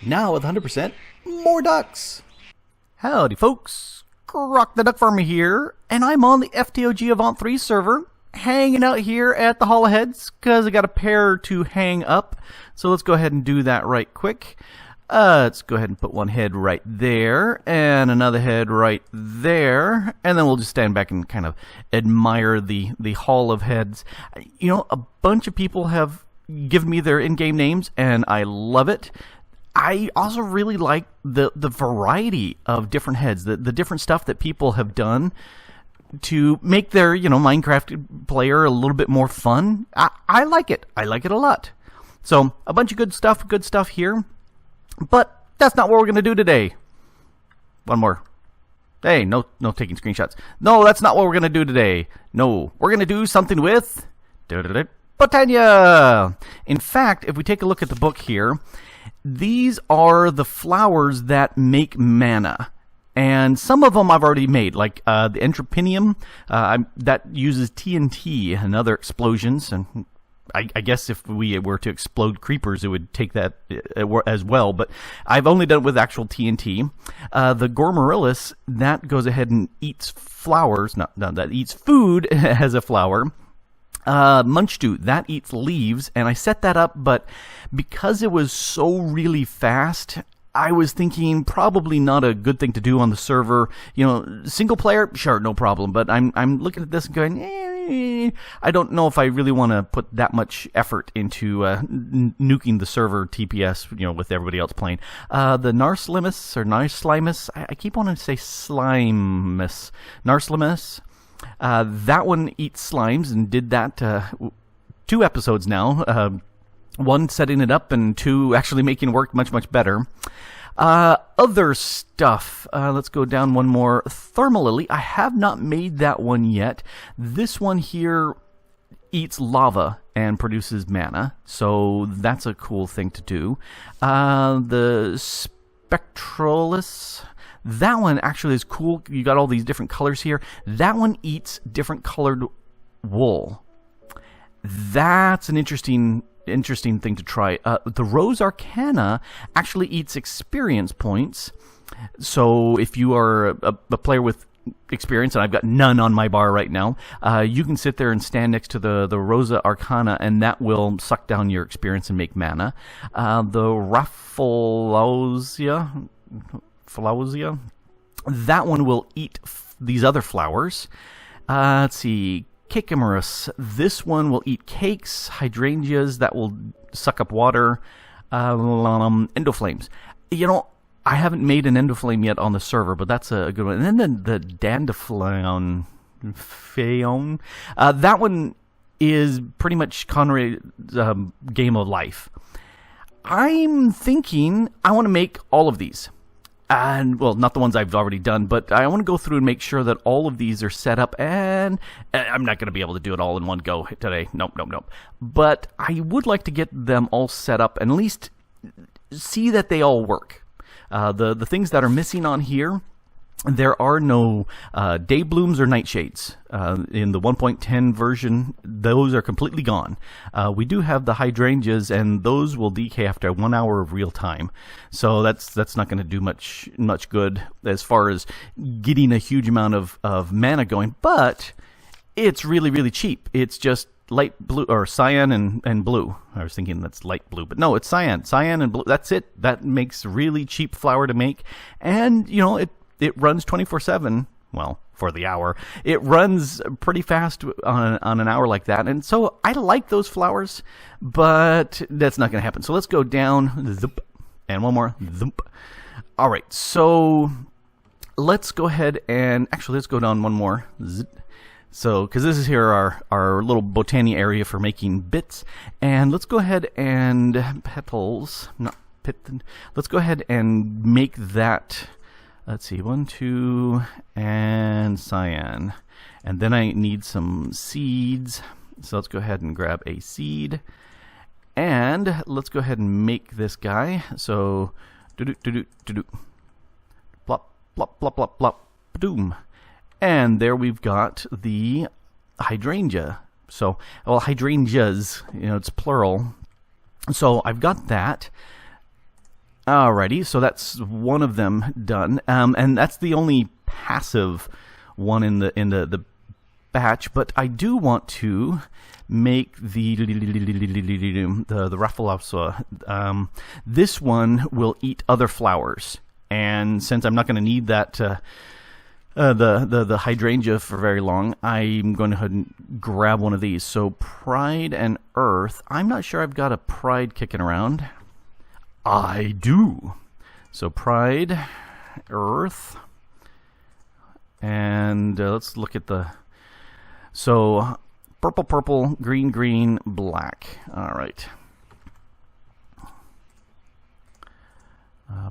Now with 100% more ducks. Howdy folks, Grok the DuckFarmer here, and I'm on the FTOG Avant3 server, hanging out here at the Hall of Heads, because I got a pair to hang up, so let's go ahead and do that right quick. Let's go ahead and put one head right there, and another head right there, and then we'll just stand back and kind of admire the Hall of Heads. You know, a bunch of people have given me their in-game names, and I love it. I also really like the variety of different heads, the different stuff that people have done to make their, Minecraft player a little bit more fun. I like it. I like it a lot. So, a bunch of good stuff here. But that's not what we're going to do today. One more. Hey, no taking screenshots. No, that's not what we're going to do today. No, we're going to do something with Botania. In fact, if we take a look at the book here, these are the flowers that make mana. And some of them I've already made, like the Entropinium, that uses TNT and other explosions. And I guess if we were to explode creepers, it would take that as well. But I've only done it with actual TNT. The Gormorillus, that goes ahead and eats flowers. No, that eats food as a flower. Munchdo, that eats leaves, and I set that up, but because it was so really fast, I was thinking probably not a good thing to do on the server. Single player, sure, no problem, but I'm looking at this and going, I don't know if I really want to put that much effort into nuking the server TPS, with everybody else playing. The Narslimus, or Narslimus, I keep wanting to say Slimus. Narslimus. That one eats slimes and did that 2 episodes now. 1 setting it up and 2 actually making it work much, much better. Other stuff. Let's go down one more. Thermalily. I have not made that one yet. This one here eats lava and produces mana. So that's a cool thing to do. The Spectralis. That one actually is cool. You got all these different colors here. That one eats different colored wool. That's an interesting thing to try. The Rose Arcana actually eats experience points. So if you are a player with experience, and I've got none on my bar right now, you can sit there and stand next to the Rosa Arcana, and that will suck down your experience and make mana. The Rafflesia, that one will eat these other flowers. Let's see, Cakemerus, this one will eat cakes. Hydrangeas, that will suck up water. Endoflames. I haven't made an Endoflame yet on the server, but that's a good one. And then the Dandelion, that one is pretty much Conrad's Game of Life. I'm thinking I want to make all of these. And, well, not the ones I've already done, but I want to go through and make sure that all of these are set up, and I'm not going to be able to do it all in one go today. Nope. But I would like to get them all set up and at least see that they all work. The things that are missing on here, there are no day blooms or nightshades. In the 1.10 version, those are completely gone. We do have the hydrangeas, and those will decay after 1 hour of real time. So that's not going to do much good as far as getting a huge amount of mana going. But it's really, really cheap. It's just light blue, or cyan and blue. I was thinking that's light blue, but no, it's cyan and blue. That's it. That makes really cheap flour to make, and it runs 24/7. Well, for the hour, it runs pretty fast on an hour like that, and so I like those flowers, but that's not going to happen. So let's go down, zoop, and one more, zoop. All right, so let's go ahead and actually let's go down one more. Zip. So, because this is here our little Botania area for making bits, and let's go ahead and let's go ahead and make that. Let's see, 1, 2, and cyan. And then I need some seeds. So let's go ahead and grab a seed. And let's go ahead and make this guy. So, plop, plop, plop, plop, plop, doom. And there we've got the hydrangea. So, well, hydrangeas, it's plural. So I've got that. Alrighty, so that's one of them done, and that's the only passive one in the batch. But I do want to make the Raffleopsa. This one will eat other flowers, and since I'm not going to need that the hydrangea for very long, I'm going to go ahead and grab one of these. So Pride and Earth. I'm not sure I've got a Pride kicking around. I do. So Pride, Earth, and let's look at the. So purple, purple, green, green, black. All right.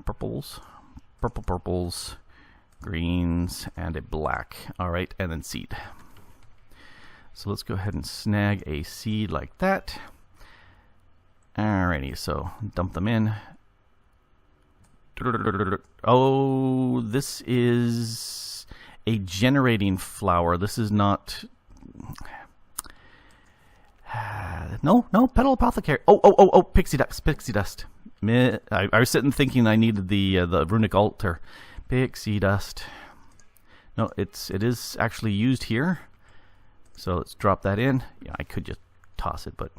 Purples, purple, purples, greens, and a black. All right, and then seed. So let's go ahead and snag a seed like that. Alrighty, so dump them in. Oh, this is a generating flower. This is not. No, petal apothecary. Oh, pixie dust, pixie dust. I was sitting thinking I needed the runic altar. Pixie dust. No, it is actually used here. So let's drop that in. Yeah, I could just toss it, but.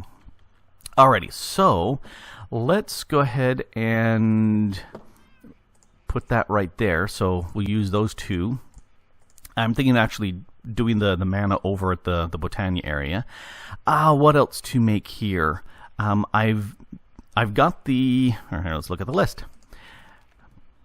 Alrighty, so let's go ahead and put that right there. So we'll use those two. I'm thinking of actually doing the mana over at the Botania area. What else to make here? I've got the. Here, let's look at the list.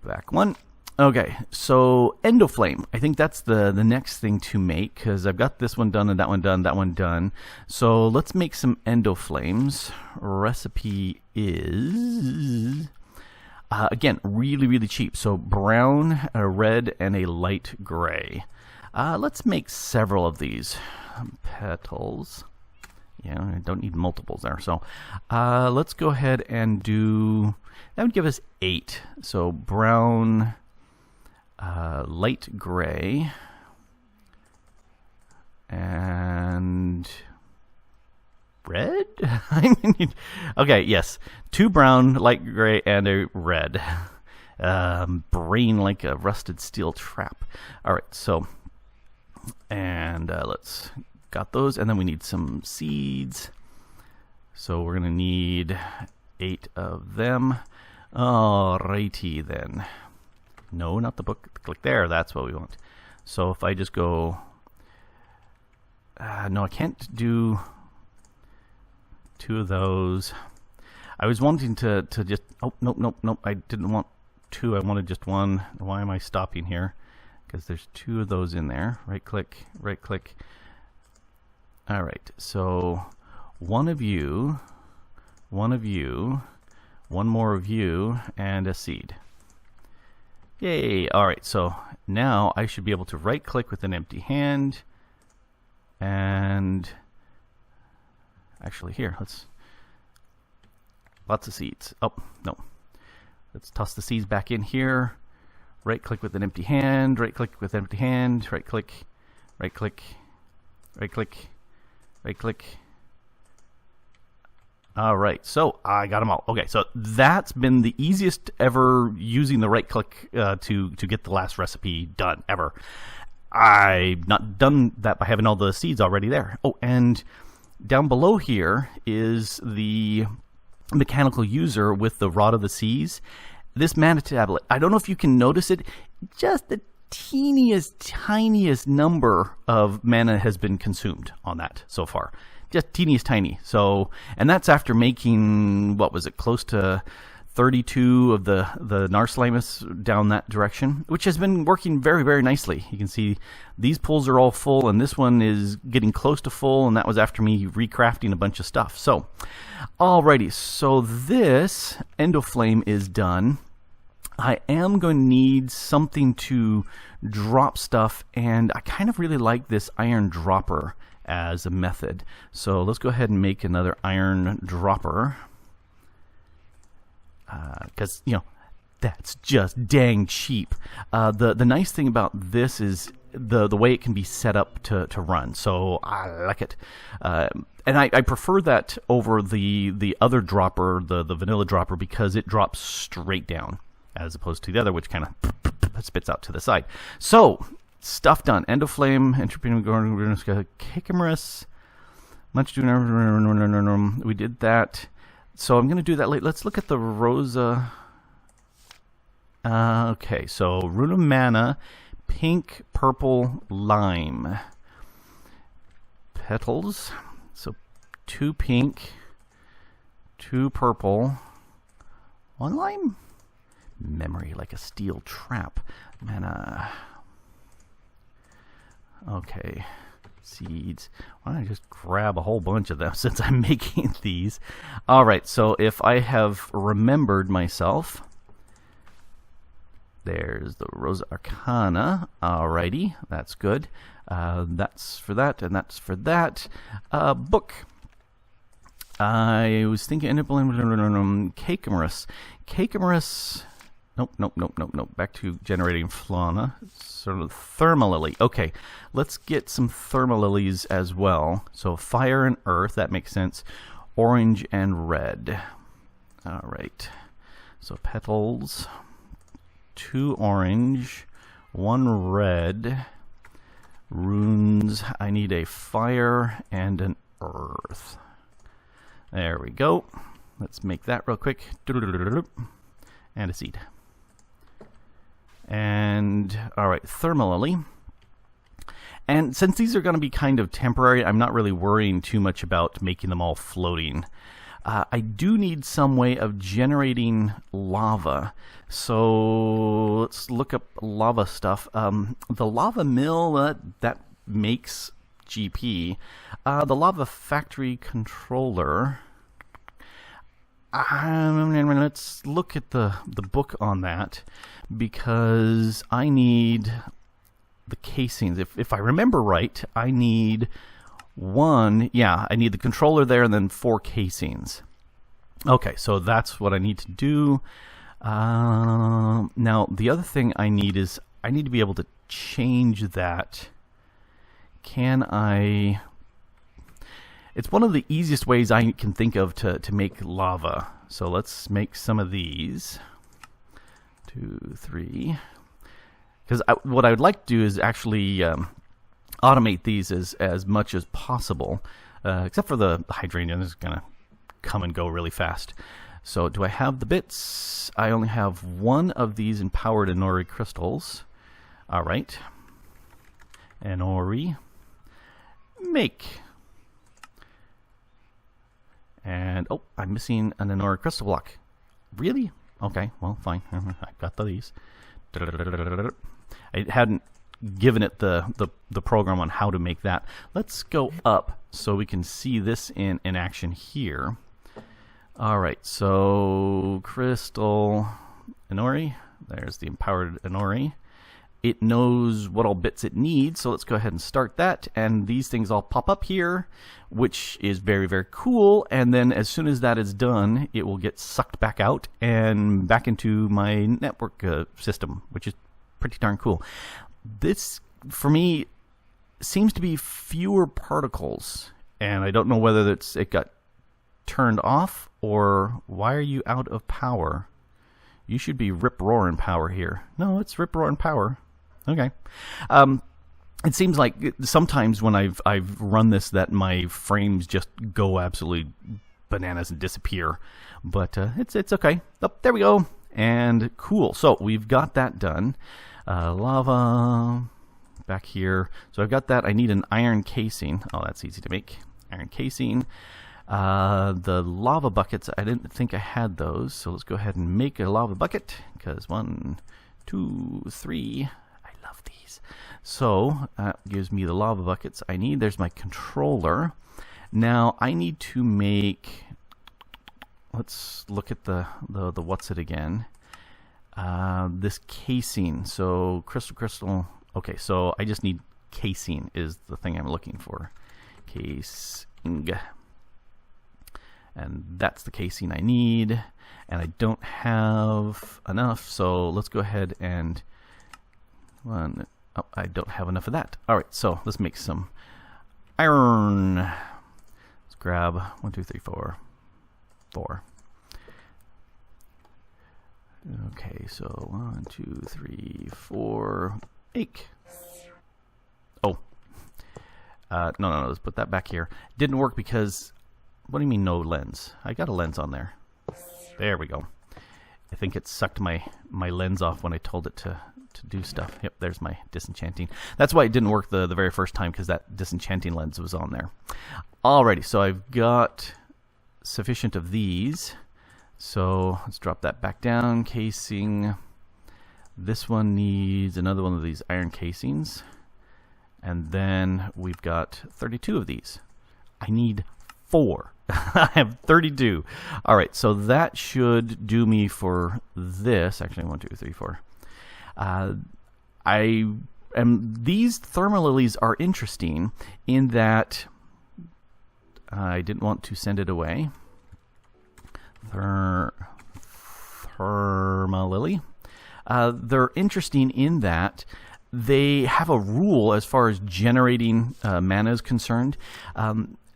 Back one. Okay, so Endoflame. I think that's the next thing to make, because I've got this one done and that one done, that one done. So let's make some Endoflames. Recipe is, again, really, really cheap. So brown, a red, and a light gray. Let's make several of these. Petals. Yeah, I don't need multiples there. So let's go ahead and do, that would give us 8. So brown, light gray, and red? Okay, yes. 2 brown, light gray, and a red. Brain like a rusted steel trap. Alright, so, and let's, got those, and then we need some seeds. So we're going to need 8 of them. Alrighty then. No, not the book. Click there. That's what we want. So if I just go... no, I can't do 2 of those. I was wanting to just... Oh, nope. I didn't want 2. I wanted just 1. Why am I stopping here? Because there's 2 of those in there. Right click, right click. All right. So one of you, one more of you, and a seed. Yay! Alright, so now I should be able to right click with an empty hand, and actually here, lots of seeds. Oh, no. Let's toss the seeds back in here. Right click with an empty hand, right click with empty hand, right click, right click, right click, right click. Alright, so I got them all. Okay, so that's been the easiest ever using the right click to get the last recipe done, ever. I've not done that by having all the seeds already there. Oh, and down below here is the mechanical user with the Rod of the Seas. This mana tablet, I don't know if you can notice it, just the tiniest number of mana has been consumed on that so far. Just teeniest tiny. So, and that's after making, what was it, close to 32 of the Narsalimus down that direction, which has been working very, very nicely. You can see these pools are all full, and this one is getting close to full, and that was after me recrafting a bunch of stuff. So, alrighty, so this Endoflame is done. I am going to need something to drop stuff, and I kind of really like this iron dropper as a method. So let's go ahead and make another iron dropper, because you know that's just dang cheap. The nice thing about this is the way it can be set up to run. So I like it. And I prefer that over the other dropper, the vanilla dropper, because it drops straight down, as opposed to the other, which kind of spits out to the side. So, stuff done. End of flame, entropy, Cacamarus, much do. We did that. So I'm going to do that later. Let's look at the Rosa. Okay, so Rune of Mana, pink, purple, lime. Petals. So 2 pink, 2 purple, 1 lime. Memory like a steel trap. Mana. Okay. Seeds. Why don't I just grab a whole bunch of them since I'm making these? Alright, so if I have remembered myself, there's the Rosa Arcana. Alrighty, that's good. That's for that, and that's for that. Book. I was thinking Cacamarus. Cacamarus. Nope. Back to generating fauna. Sort of Thermalily. Okay, let's get some Thermalilies as well. So fire and earth, that makes sense. Orange and red. Alright. So petals. 2 orange. 1 red. Runes. I need a fire and an earth. There we go. Let's make that real quick. And a seed. And, alright, Thermalily. And since these are going to be kind of temporary, I'm not really worrying too much about making them all floating. I do need some way of generating lava. So let's look up lava stuff. The lava mill, that makes GP. The lava factory controller. Let's look at the book on that, because I need the casings. If I remember right, I need I need the controller there and then 4 casings. Okay, so that's what I need to do. Now, the other thing I need is I need to be able to change that. Can I... It's one of the easiest ways I can think of to make lava. So let's make some of these. 2, 3. Because what I would like to do is actually automate these as much as possible. Except for the hydrangea, is going to come and go really fast. So do I have the bits? I only have 1 of these empowered Inori crystals. Alright. Inori. Make. And, oh, I'm missing an Inori crystal block. Really? Okay, well, fine. I got these. I hadn't given it the program on how to make that. Let's go up so we can see this in action here. Alright, so crystal Inori. There's the empowered Inori. It knows what all bits it needs, so let's go ahead and start that. And these things all pop up here, which is very, very cool. And then as soon as that is done, it will get sucked back out and back into my network system, which is pretty darn cool. This, for me, seems to be fewer particles. And I don't know whether it got turned off or why are you out of power? You should be rip-roaring power here. No, it's rip-roaring power. Okay. It seems like sometimes when I've run this that my frames just go absolutely bananas and disappear. But it's okay. Oh, there we go. And cool. So we've got that done. Lava back here. So I've got that. I need an iron casing. Oh, that's easy to make. Iron casing. The lava buckets, I didn't think I had those. So let's go ahead and make a lava bucket. Because 1, 2, 3... of these. So that gives me the lava buckets I need. There's my controller. Now I need to make, let's look at the what's it again. This casing. So crystal. Okay, so I just need casing is the thing I'm looking for. Casing. And that's the casing I need. And I don't have enough, so let's go ahead and Oh, I don't have enough of that. All right, so let's make some iron. Let's grab 1, 2, 3, 4. 4. Okay, so 1, 2, 3, 4. 8. Oh. No. Let's put that back here. Didn't work because... What do you mean no lens? I got a lens on there. There we go. I think it sucked my lens off when I told it to do stuff. Yep, there's my disenchanting. That's why it didn't work the very first time, because that disenchanting lens was on there. Alrighty, so I've got sufficient of these. So let's drop that back down. Casing. This one needs another one of these iron casings. And then we've got 32 of these. I need 4. I have 32. All right, so that should do me for this. Actually, 1, 2, 3, 4. These thermalilies are interesting in that I didn't want to send it away. Thermalily. They're interesting in that they have a rule as far as generating mana is concerned.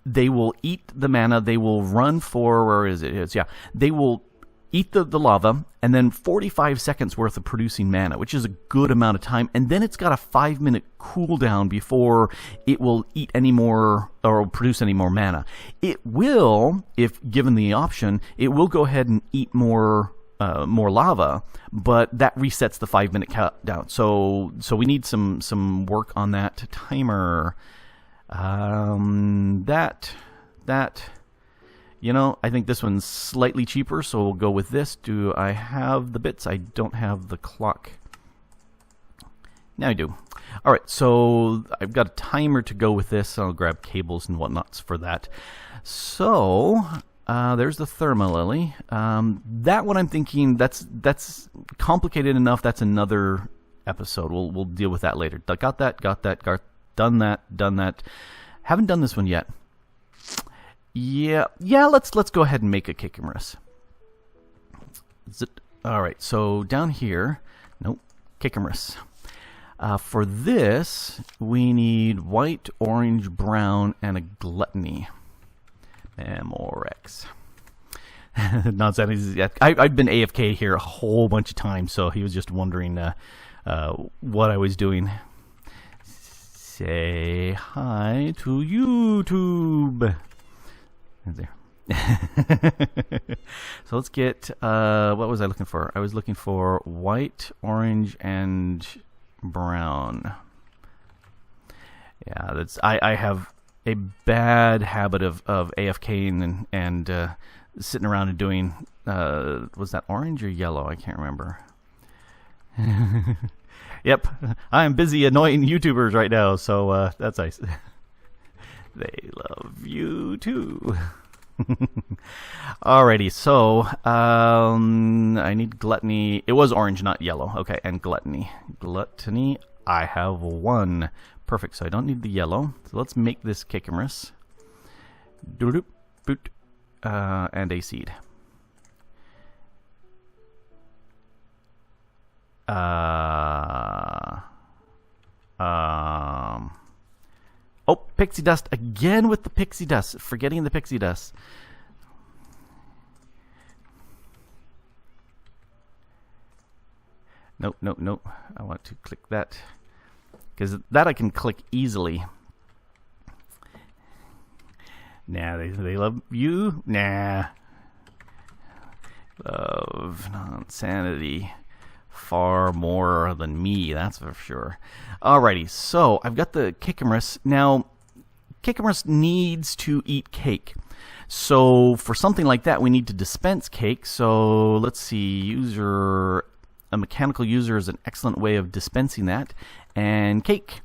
They will eat the mana. They will run for, where is it? They will eat the lava, and then 45 seconds worth of producing mana, which is a good amount of time. And then it's got a 5-minute cooldown before it will eat any more or produce any more mana. It will, if given the option, it will go ahead and eat more lava, but that resets the 5-minute countdown. So we need some work on that timer. I think this one's slightly cheaper, so we'll go with this. Do I have the bits? I don't have the clock. Now I do. All right, so I've got a timer to go with this. I'll grab cables and whatnots for that. So there's the thermalily. That one I'm thinking that's complicated enough. That's another episode. We'll deal with that later. Got that. Done that. Haven't done this one yet. Yeah. Let's go ahead and make a Kikamarus. All right. So down here, nope, Kikamarus. For this, we need white, orange, brown, and a gluttony. Memorex. Not that easy yet. I've been AFK here a whole bunch of times, so he was just wondering what I was doing. Say hi to YouTube. There. So let's get, what was I looking for? I was looking for white, orange, and brown. Yeah, that's I have a bad habit of AFKing and sitting around and doing, was that orange or yellow? I can't remember. Yep, I'm busy annoying YouTubers right now, so that's nice. They love you too. Alrighty, so I need gluttony. It was orange, not yellow. Okay, and gluttony. Gluttony, I have 1. Perfect, so I don't need the yellow. So let's make this Kikamarus. Doop, boot, and a seed. Oh, pixie dust again with the pixie dust. Forgetting the pixie dust. Nope. I want to click that, because that I can click easily. Nah, they love you. Nah. Love non-sanity far more than me, that's for sure. Alrighty, so I've got the Kikamarus. Now, Kikamarus needs to eat cake. So for something like that, we need to dispense cake. So let's see, a mechanical user is an excellent way of dispensing that. And cake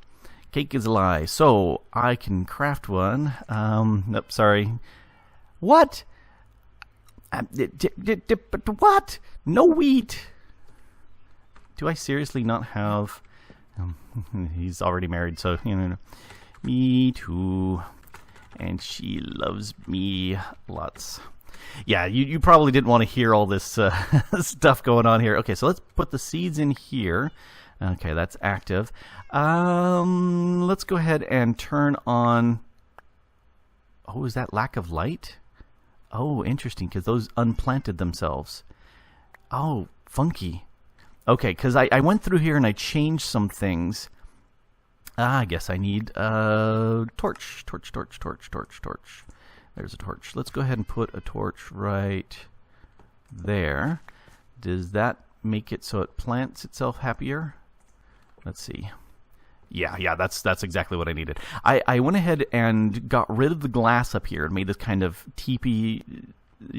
is a lie. So I can craft one. Nope, sorry. What? What? No wheat. Do I seriously not have... he's already married, so, me too. And she loves me lots. Yeah, you probably didn't want to hear all this stuff going on here. Okay, so let's put the seeds in here. Okay, that's active. Let's go ahead and turn on... Oh, is that lack of light? Oh, interesting, because those unplanted themselves. Oh, funky. Okay, because I went through here and I changed some things. I guess I need a torch. Torch. There's a torch. Let's go ahead and put a torch right there. Does that make it so it plants itself happier? Let's see. Yeah, that's exactly what I needed. I went ahead and got rid of the glass up here and made this kind of teepee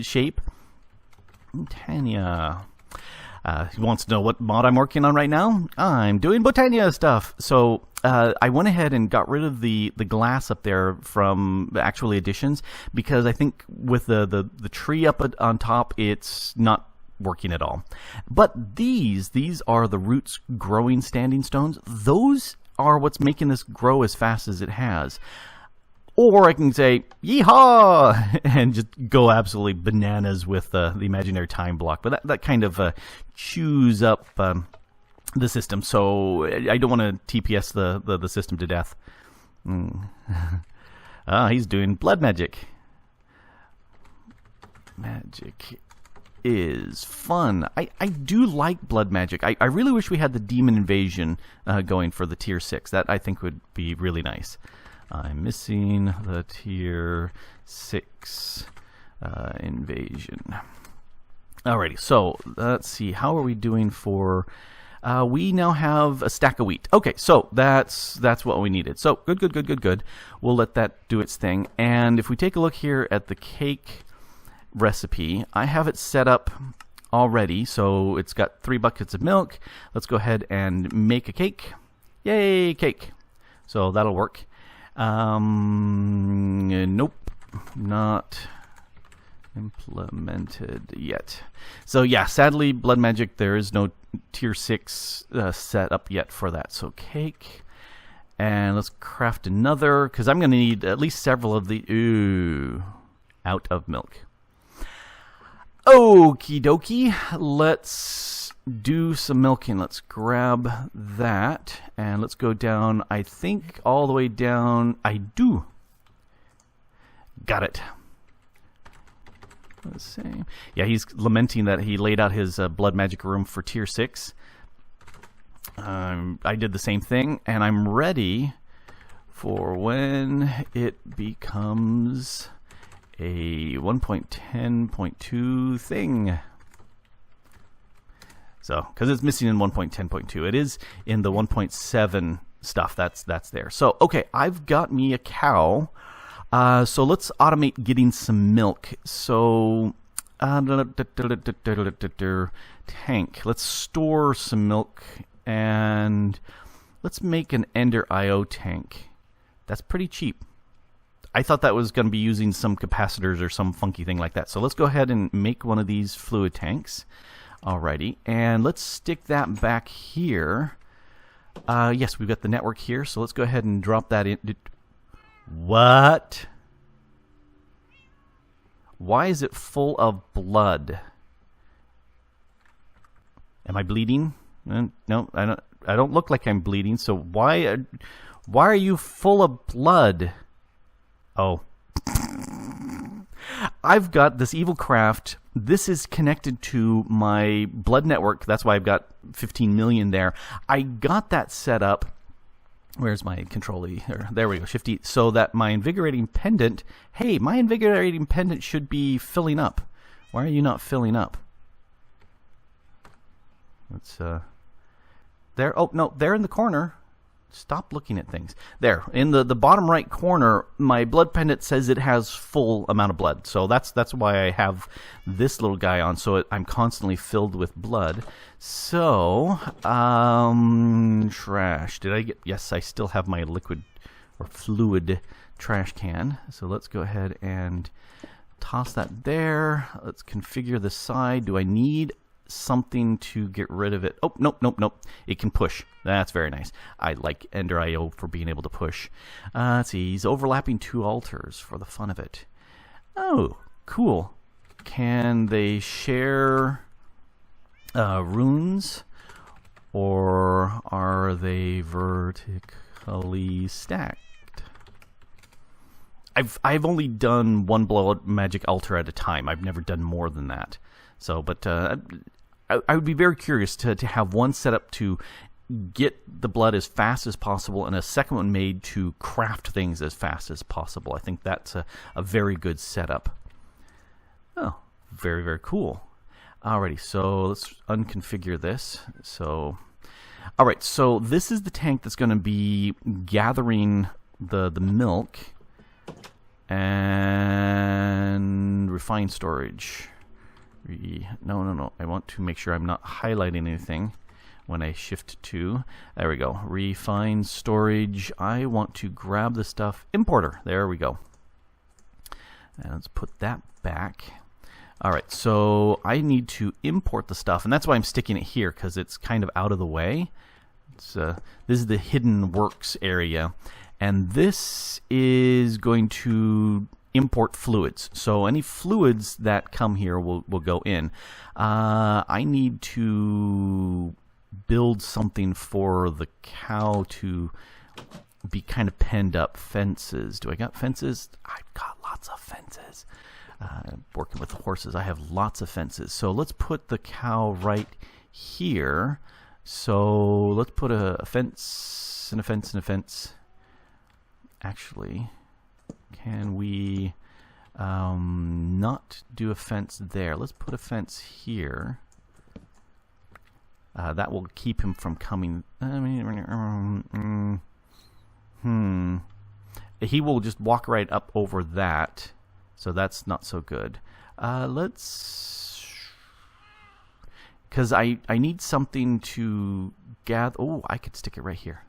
shape. Botania. He wants to know what mod I'm working on right now. I'm doing Botania stuff. So I went ahead and got rid of the glass up there from the actual additions because I think with the tree up on top, it's not working at all. But these are the roots growing standing stones. Those are what's making this grow as fast as it has. Or I can say, yeehaw, and just go absolutely bananas with the imaginary time block. But that kind of chews up the system. So I don't want to TPS the system to death. He's doing blood magic. Magic is fun. I do like blood magic. I really wish we had the demon invasion going for the tier 6. That I think would be really nice. I'm missing the tier 6 invasion. Alrighty, so let's see. How are we doing for... we now have a stack of wheat. Okay, so that's what we needed. So good. We'll let that do its thing. And if we take a look here at the cake recipe, I have it set up already. So it's got 3 buckets of milk. Let's go ahead and make a cake. Yay, cake. So that'll work. Nope, not implemented yet. So yeah, sadly, blood magic, there is no tier 6 set up yet for that. So cake, and let's craft another, because I'm going to need at least several of the out of milk. Okie dokie, let's do some milking. Let's grab that and let's go down, I think all the way down. I do. Got it. Let's see. Yeah, he's lamenting that he laid out his blood magic room for tier 6. I did the same thing, and I'm ready for when it becomes a 1.10.2 thing. So, because it's missing in 1.10.2, it is in the 1.7 stuff that's there. So, okay, I've got me a cow. So let's automate getting some milk. So, tank. Let's store some milk, and let's make an Ender IO tank. That's pretty cheap. I thought that was going to be using some capacitors or some funky thing like that. So let's go ahead and make one of these fluid tanks. Alrighty, and let's stick that back here. Yes, we've got the network here, so let's go ahead and drop that in. What? Why is it full of blood? Am I bleeding? No, I don't look like I'm bleeding. So why are you full of blood? Oh. I've got this evil craft. This is connected to my blood network. That's why I've got 15 million there. I got that set up. Where's my control E? There we go, Shift E. So that my invigorating pendant, hey, my invigorating pendant should be filling up. Why are you not filling up? Let's, there, oh, no, there in the corner. Stop looking at things. There, in the bottom right corner, my blood pendant says it has full amount of blood. So that's why I have this little guy on, so I'm constantly filled with blood. So, trash. Did I get... Yes, I still have my liquid or fluid trash can. So let's go ahead and toss that there. Let's configure the side. Do I need something to get rid of it? Oh, nope. It can push. That's very nice. I like Ender IO for being able to push. Let's see. He's overlapping 2 altars for the fun of it. Oh, cool. Can they share runes? or are they vertically stacked? I've only done one blowout magic altar at a time. I've never done more than that. So, but I would be very curious to have one set up to get the blood as fast as possible, and a second one made to craft things as fast as possible. I think that's a very good setup. Oh, very, very cool. Alrighty, so let's unconfigure this. So, alright, so this is the tank that's going to be gathering the milk and refined storage. No. I want to make sure I'm not highlighting anything when I shift to. There we go. Refined storage. I want to grab the stuff. Importer. There we go. And let's put that back. Alright, so I need to import the stuff, and that's why I'm sticking it here, because it's kind of out of the way. It's, this is the hidden works area, and this is going to import fluids. So any fluids that come here will go in. I need to build something for the cow to be kind of penned up. Fences. Do I got fences? I've got lots of fences. Working with the horses, I have lots of fences. So let's put the cow right here. So let's put a fence and a fence and a fence. Actually, can we not do a fence there? Let's put a fence here. That will keep him from coming. He will just walk right up over that. So that's not so good. Let's... Because I need something to gather... Oh, I could stick it right here.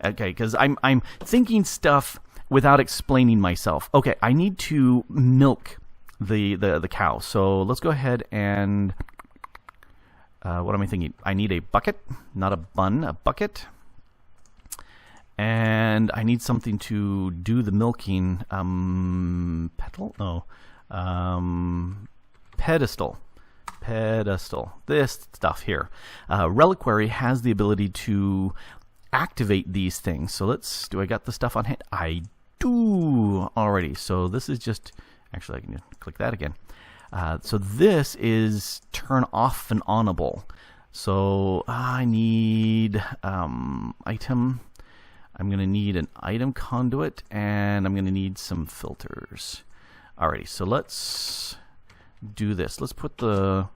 Okay, because I'm thinking stuff without explaining myself. Okay, I need to milk the cow. So let's go ahead and... what am I thinking? I need a bucket, not a bun, a bucket. And I need something to do the milking. Petal? No. Pedestal. This stuff here. Reliquary has the ability to activate these things. So let's... Do I got the stuff on hand? I do already. So this is just... Actually, I can just click that again. So this is turn off and onable. So I need item... I'm going to need an item conduit, and I'm going to need some filters. Alrighty, so let's do this. Let's put the...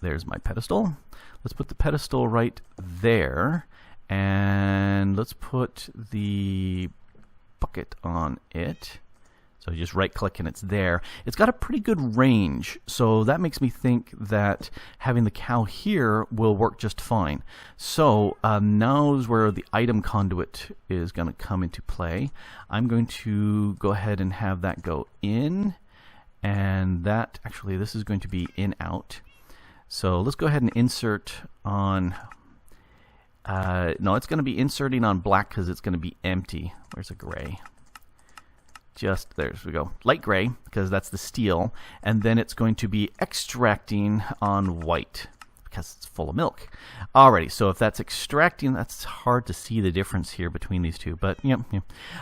There's my pedestal. Let's put the pedestal right there, and let's put the bucket on it. So just right click and it's there. It's got a pretty good range, so that makes me think that having the cow here will work just fine. So now is where the item conduit is going to come into play. I'm going to go ahead and have that go in, and that, actually this is going to be in out. So let's go ahead and insert on, no, it's going to be inserting on black because it's going to be empty. Where's a gray? Just there we go, light gray, because that's the steel, and then it's going to be extracting on white because it's full of milk. Alrighty, so if that's extracting, that's hard to see the difference here between these two, but yeah.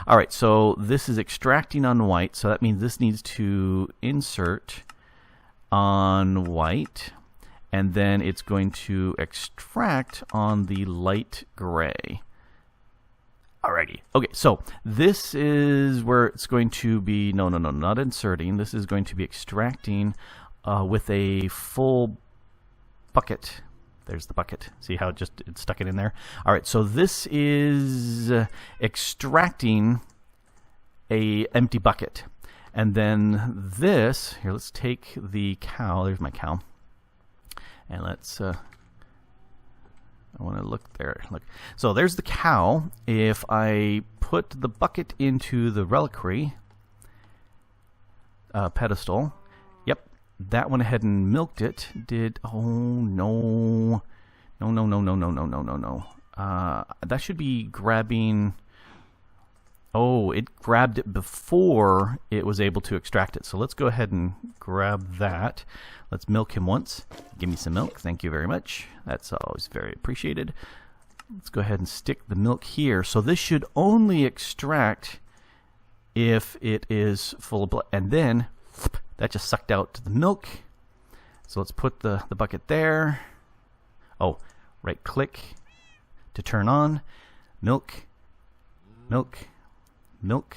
Alright, so this is extracting on white, so that means this needs to insert on white, and then it's going to extract on the light gray. Alrighty. Okay, so this is where it's going to be... No, not inserting. This is going to be extracting with a full bucket. There's the bucket. See how it stuck it in there? Alright, so this is extracting a empty bucket. And then this... Here, let's take the cow. There's my cow. And let's... I want to look there. Look. So there's the cow. If I put the bucket into the reliquary pedestal, yep, that went ahead and milked it. Oh no. No. That should be grabbing... Oh, it grabbed it before it was able to extract it. So let's go ahead and grab that. Let's milk him once. Give me some milk. Thank you very much. That's always very appreciated. Let's go ahead and stick the milk here. So this should only extract if it is full of blood. And then that just sucked out the milk. So let's put the bucket there. Oh, right click to turn on. Milk. Milk. Milk.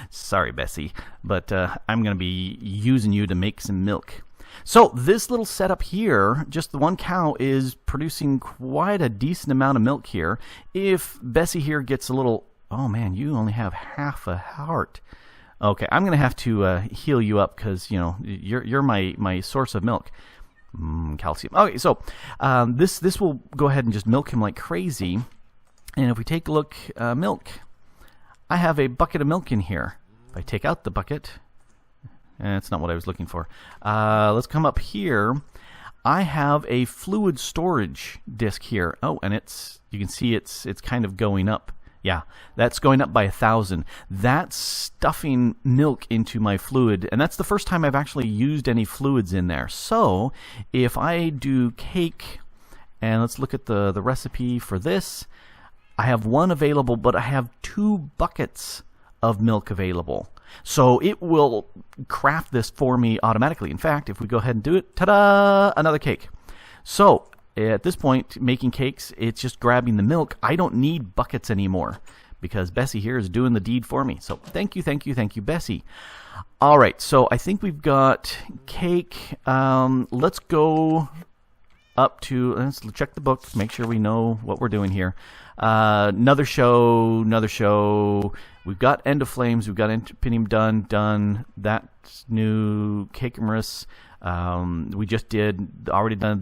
Sorry, Bessie, but I'm going to be using you to make some milk. So this little setup here, just the one cow, is producing quite a decent amount of milk here. If Bessie here gets a little... Oh man, you only have half a heart. Okay, I'm going to have to heal you up because, you know, you're my source of milk. Calcium. Okay, so this will go ahead and just milk him like crazy. And if we take a look, milk, I have a bucket of milk in here. If I take out the bucket, that's not what I was looking for. Let's come up here. I have a fluid storage disc here. Oh, and you can see it's kind of going up. Yeah, that's going up by 1,000. That's stuffing milk into my fluid, and that's the first time I've actually used any fluids in there. So if I do cake, and let's look at the recipe for this, I have one available, but I have 2 buckets of milk available. So it will craft this for me automatically. In fact, if we go ahead and do it, ta-da, another cake. So at this point, making cakes, it's just grabbing the milk. I don't need buckets anymore because Bessie here is doing the deed for me. So thank you, thank you, thank you, Bessie. All right, so I think we've got cake. Let's go up to, let's check the book, make sure we know what we're doing here. Another show. We've got End of Flames. We've got Pinium done. That's new. Cakemerus. We just already did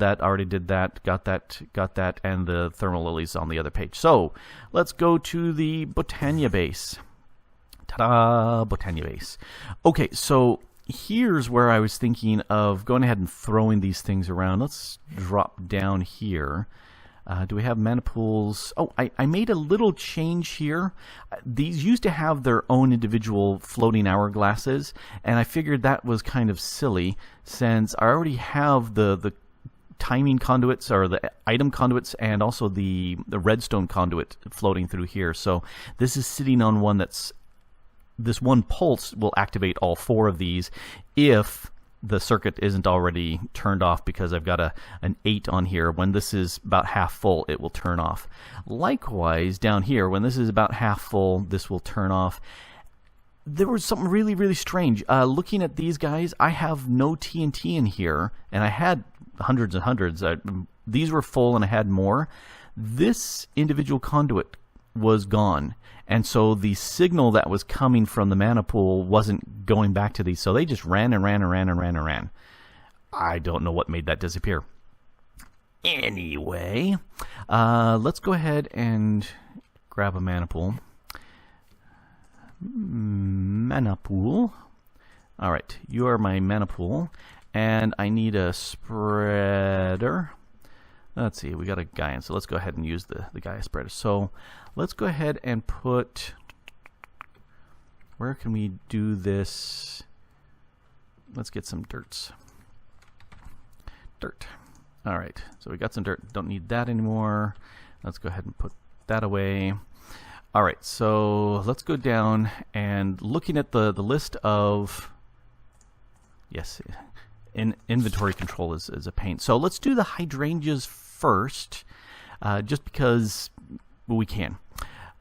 that, got that, and the Thermal Lilies on the other page. So let's go to the Botania base. Ta-da, Botania base. Okay, so here's where I was thinking of going ahead and throwing these things around. Let's drop down here. Do we have mana pools? Oh, I made a little change here. These used to have their own individual floating hourglasses, and I figured that was kind of silly since I already have the timing conduits, or the item conduits, and also the redstone conduit floating through here. So this is sitting on one that's... This one pulse will activate all 4 of these if the circuit isn't already turned off, because I've got an 8 on here. When this is about half full, it will turn off. Likewise, down here, when this is about half full, this will turn off. There was something really, really strange. Looking at these guys, I have no TNT in here, and I had hundreds and hundreds. These were full, and I had more. This individual conduit was gone, and so the signal that was coming from the mana pool wasn't going back to these, so they just ran and ran and ran and ran and ran. I don't know what made that disappear. Anyway, let's go ahead and grab a mana pool. Mana pool. All right, you are my mana pool, and I need a spreader. Let's see, we got a Gaia, so let's go ahead and use the Gaia spreader. So let's go ahead and put, where can we do this? Let's get some dirt. All right, so we got some dirt, don't need that anymore. Let's go ahead and put that away. All right, so let's go down, and looking at the list of, yes, inventory control is a pain. So let's do the hydrangeas first, just because we can.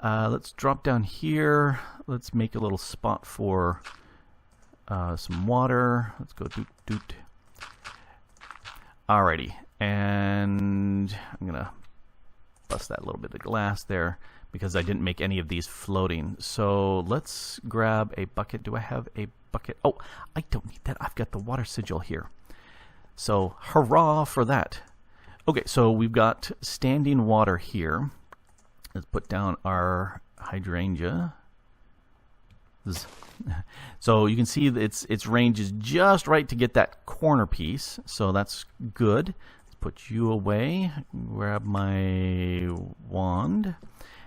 Let's drop down here. Let's make a little spot for some water. Let's go doot. Alrighty, and I'm gonna bust that little bit of glass there because I didn't make any of these floating. So let's grab a bucket. Do I have a bucket? Oh, I don't need that. I've got the water sigil here. So hurrah for that. Okay, so we've got standing water here. Let's put down our hydrangea. So you can see that its range is just right to get that corner piece. So that's good. Let's put you away. Grab my wand.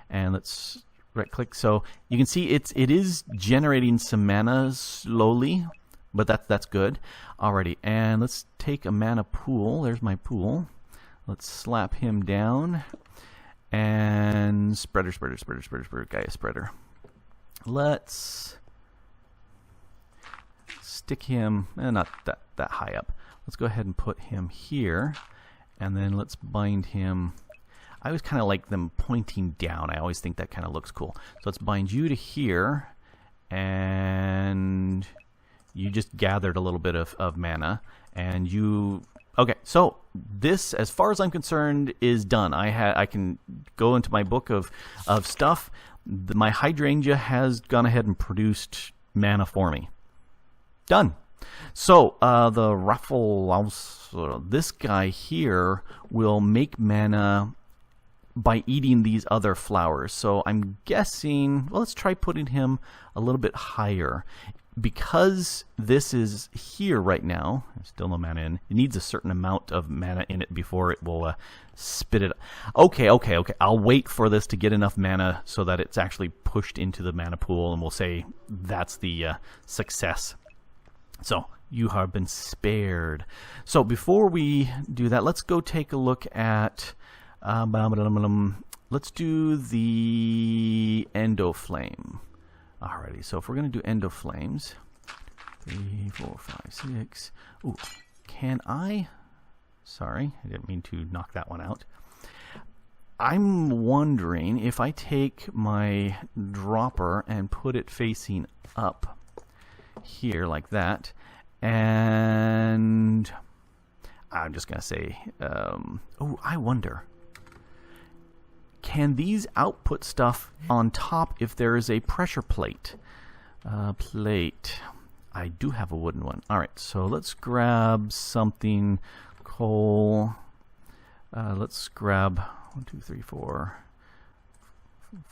And let's right click. So you can see it is generating some mana slowly, but that's good. Alrighty, and let's take a mana pool. There's my pool. Let's slap him down. And spreader, Gaia spreader. Let's stick him, not that high up. Let's go ahead and put him here, and then let's bind him. I always kind of like them pointing down. I always think that kind of looks cool. So let's bind you to here, and you just gathered a little bit of mana, and you... Okay, so this, as far as I'm concerned, is done. I can go into my book of stuff. My hydrangea has gone ahead and produced mana for me. Done. So the Raffle, this guy here will make mana by eating these other flowers. So I'm guessing, well, let's try putting him a little bit higher. Because this is here right now, there's still no mana in. It needs a certain amount of mana in it before it will spit it. Okay. I'll wait for this to get enough mana so that it's actually pushed into the mana pool, and we'll say that's the success. So you have been spared. So before we do that, let's go take a look at. Let's do the Endoflame. Alrighty, so if we're going to do Endoflames, 3, 4, 5, 6. Ooh, can I? Sorry, I didn't mean to knock that one out. I'm wondering if I take my dropper and put it facing up here like that, and I'm just going to say, oh, I wonder. Can these output stuff on top if there is a pressure plate? I do have a wooden one. Alright, so let's grab something. Coal. Let's grab 1, 2, 3, 4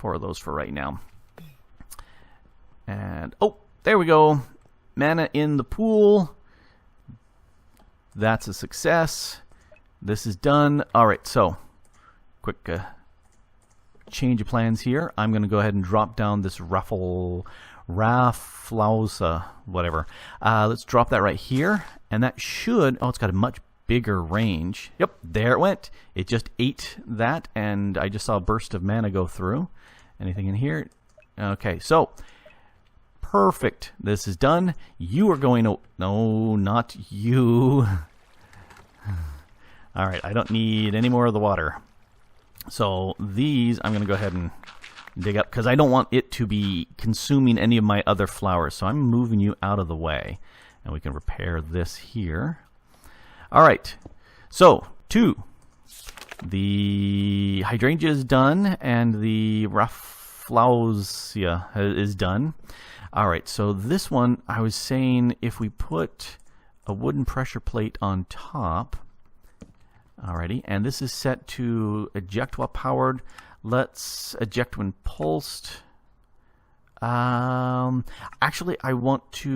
of those for right now. And, oh, there we go. Mana in the pool. That's a success. This is done. Alright, so quick change of plans here. I'm going to go ahead and drop down this Rafflausa, whatever. Let's drop that right here, and that should... Oh, it's got a much bigger range. Yep, there it went. It just ate that, and I just saw a burst of mana go through. Anything in here? Okay, so perfect. This is done. You are going to... No, not you. All right, I don't need any more of the water. So these I'm going to go ahead and dig up because I don't want it to be consuming any of my other flowers. So I'm moving you out of the way, and we can repair this here. All right. So 2. The hydrangea is done, and the Rafflausia is done. All right. So this one, I was saying if we put a wooden pressure plate on top. Alrighty, and this is set to eject while powered. Let's eject when pulsed. Actually, I want to...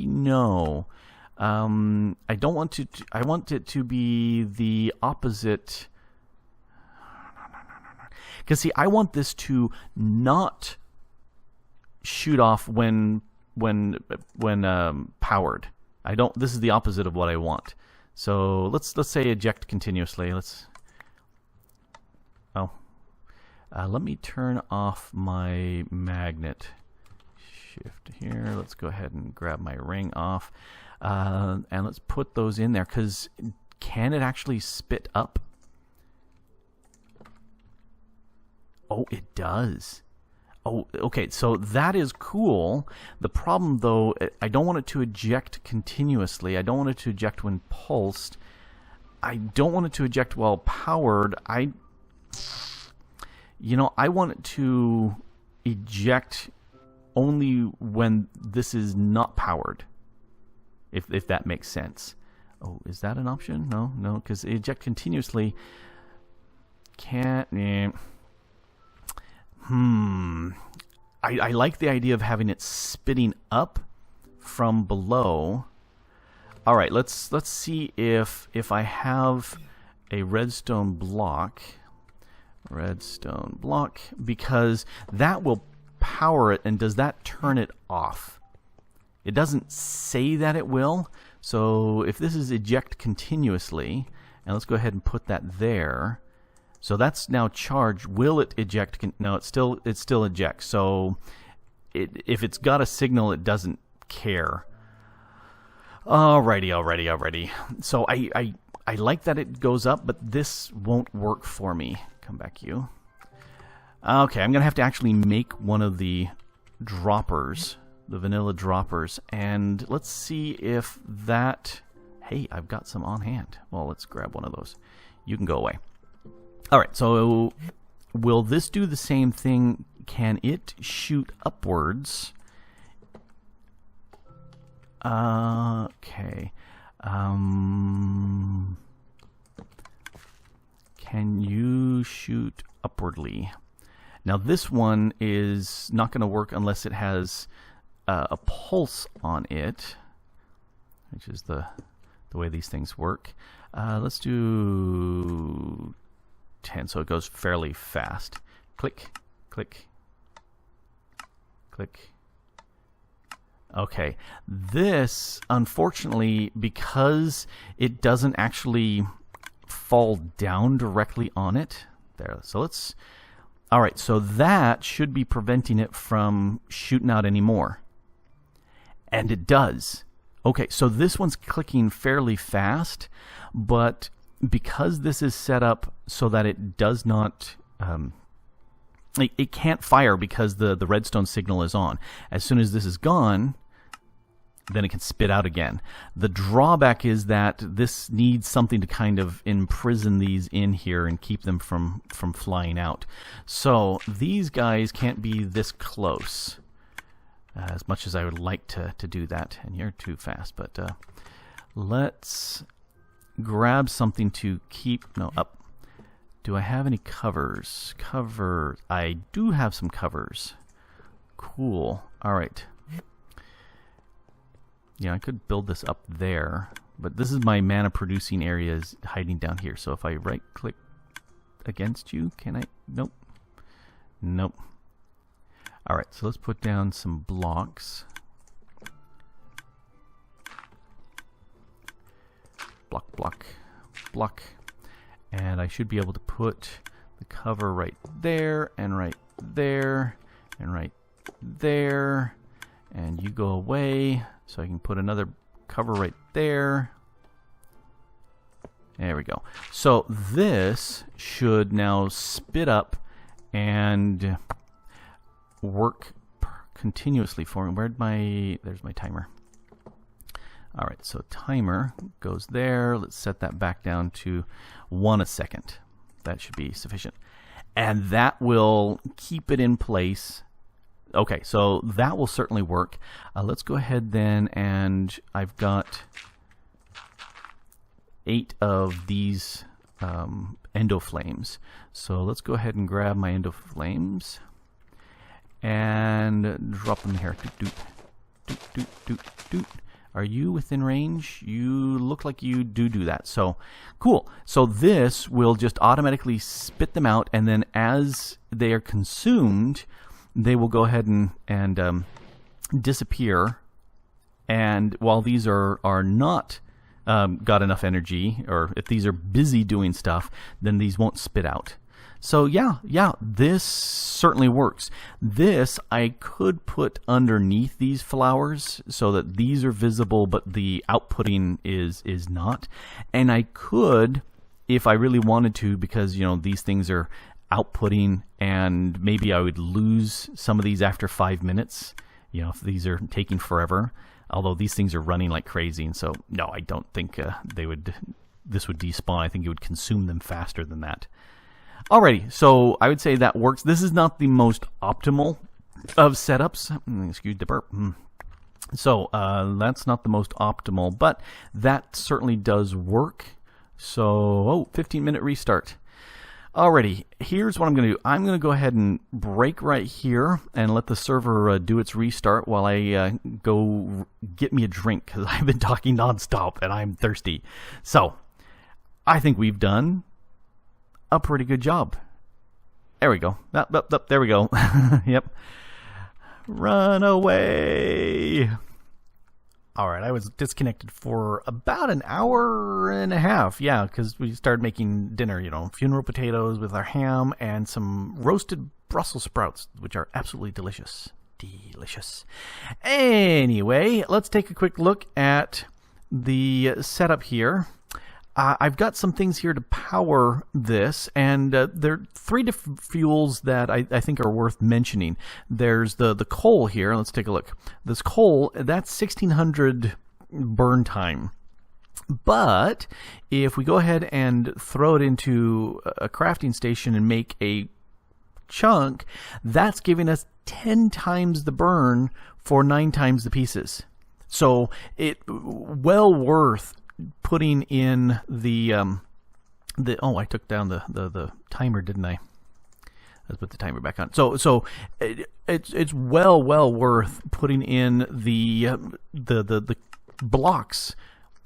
No. I don't want to... I want it to be the opposite. Because, see, I want this to not shoot off when powered. I don't. This is the opposite of what I want. So let's say eject continuously. Let me turn off my magnet. Shift here. Let's go ahead and grab my ring off, and let's put those in there. Because can it actually spit up? Oh, it does. Oh, okay, so that is cool. The problem, though, I don't want it to eject continuously. I don't want it to eject when pulsed. I don't want it to eject while powered. I want it to eject only when this is not powered, if that makes sense. Oh, is that an option? No, because eject continuously can't... I like the idea of having it spitting up from below. All right, let's see if I have a redstone block. Redstone block, because that will power it. And does that turn it off? It doesn't say that it will. So if this is eject continuously, and let's go ahead and put that there. So that's now charged. Will it eject? No, it still ejects. So if it's got a signal, it doesn't care. Alrighty. So I like that it goes up, but this won't work for me. Come back, you. Okay, I'm gonna have to actually make one of the droppers, the vanilla droppers, and let's see if that. Hey, I've got some on hand. Well, let's grab one of those. You can go away. All right, so will this do the same thing? Can it shoot upwards? Okay. Can you shoot upwardly? Now this one is not going to work unless it has a pulse on it, which is the way these things work. Let's do 10, so it goes fairly fast. Click, click, click. Okay, this, unfortunately, because it doesn't actually fall down directly on it. There, so let's... Alright, so that should be preventing it from shooting out anymore. And it does. Okay, so this one's clicking fairly fast, but because this is set up so that it does not... it can't fire because the redstone signal is on. As soon as this is gone, then it can spit out again. The drawback is that this needs something to kind of imprison these in here and keep them from flying out. So these guys can't be this close, as much as I would like to do that. And you're too fast, but let's grab something to keep... No, up. Do I have any covers? Cover. I do have some covers. Cool. All right. Yeah, I could build this up there, but this is my mana producing areas hiding down here. So if I right click against you, can I? Nope. Nope. All right, so let's put down some blocks. Block, block, block. And I should be able to put the cover right there, and right there, and right there. And you go away, so I can put another cover right there. There we go. So this should now spit up and work continuously for me. There's my timer. All right, so timer goes there. Let's set that back down to 1 a second. That should be sufficient. And that will keep it in place. Okay, so that will certainly work. Let's go ahead then, and I've got 8 of these endo flames. So let's go ahead and grab my endo flames and drop them here. Doot, doot, doot, doot, doot. Are you within range? You look like you do that. So, cool. So this will just automatically spit them out, and then as they are consumed, they will go ahead and disappear. And while these are not got enough energy, or if these are busy doing stuff, then these won't spit out. So yeah, this certainly works. This I could put underneath these flowers so that these are visible, but the outputting is not. And I could, if I really wanted to, because these things are outputting, and maybe I would lose some of these after 5 minutes. If these are taking forever. Although these things are running like crazy, and so no, I don't think this would despawn. I think it would consume them faster than that. Alrighty, so I would say that works. This is not the most optimal of setups. Excuse the burp. So that's not the most optimal, but that certainly does work. So, 15-minute restart. Alrighty, here's what I'm going to do. I'm going to go ahead and break right here and let the server do its restart while I go get me a drink, because I've been talking nonstop and I'm thirsty. So, I think we've done a pretty good job. There we go. There we go. Yep. Run away. All right, I was disconnected for about an hour and a half. Yeah, because we started making dinner, funeral potatoes with our ham and some roasted Brussels sprouts, which are absolutely delicious. Delicious. Anyway, let's take a quick look at the setup here. I've got some things here to power this, and there are 3 different fuels that I think are worth mentioning. There's the coal here. Let's take a look. This coal, that's 1600 burn time. But if we go ahead and throw it into a crafting station and make a chunk, that's giving us 10 times the burn for 9 times the pieces. So it well worth putting in the I took down the timer, didn't I? Let's put the timer back on. So it's well worth putting in the blocks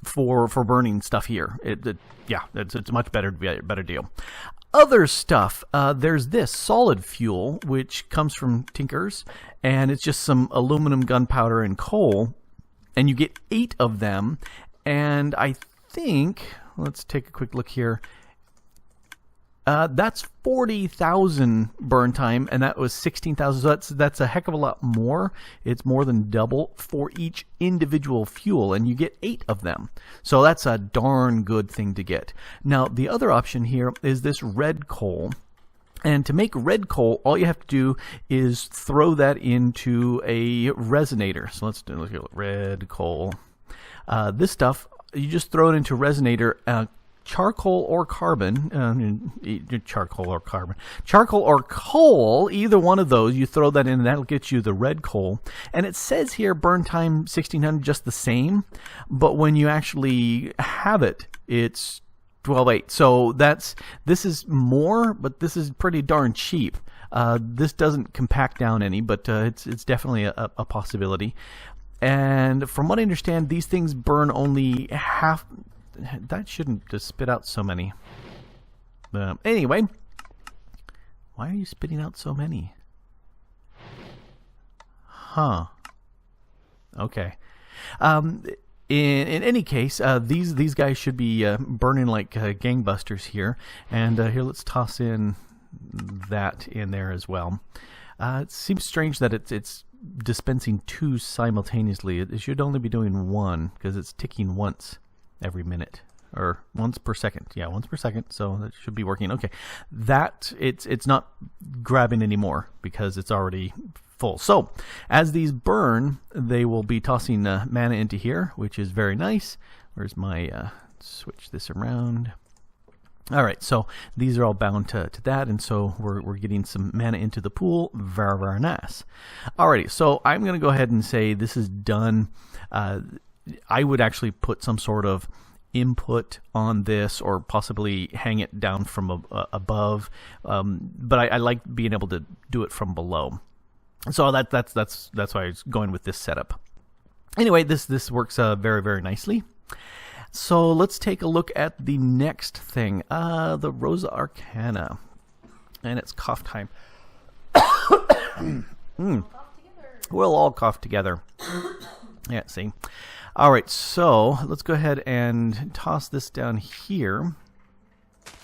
for burning stuff here. It's a much better deal. Other stuff, there's this solid fuel which comes from Tinker's, and it's just some aluminum, gunpowder, and coal, and you get 8 of them. And I think, let's take a quick look here. That's 40,000 burn time, and that was 16,000. So that's a heck of a lot more. It's more than double for each individual fuel, and you get 8 of them. So that's a darn good thing to get. Now, the other option here is this red coal. And to make red coal, all you have to do is throw that into a resonator. So let's look at red coal. This stuff, you just throw it into a resonator, charcoal or carbon, charcoal or coal, either one of those, you throw that in and that'll get you the red coal. And it says here burn time 1600, just the same, but when you actually have it, it's 12.8. So this is more, but this is pretty darn cheap. This doesn't compact down any, but it's definitely a possibility. And from what I understand, these things burn only half. That shouldn't just spit out so many. Anyway, why are you spitting out so many? Huh. Okay. In any case, these guys should be burning like gangbusters here. And here, let's toss in that in there as well. It seems strange that it's dispensing 2 simultaneously. It should only be doing 1 because it's ticking once every minute, or once per second. Yeah, once per second. So that should be working. Okay, that it's not grabbing anymore because it's already full. So as these burn, they will be tossing mana into here, which is very nice. Where's my switch this around? All right, so these are all bound to that, and so we're getting some mana into the pool. Very, very nice. Alrighty, so I'm going to go ahead and say this is done. I would actually put some sort of input on this, or possibly hang it down from above, but I like being able to do it from below. So that's why I was going with this setup. Anyway, this works very, very nicely. So let's take a look at the next thing, the Rosa Arcana, and it's cough time. We'll all cough together. Yeah, see. All right, so let's go ahead and toss this down here,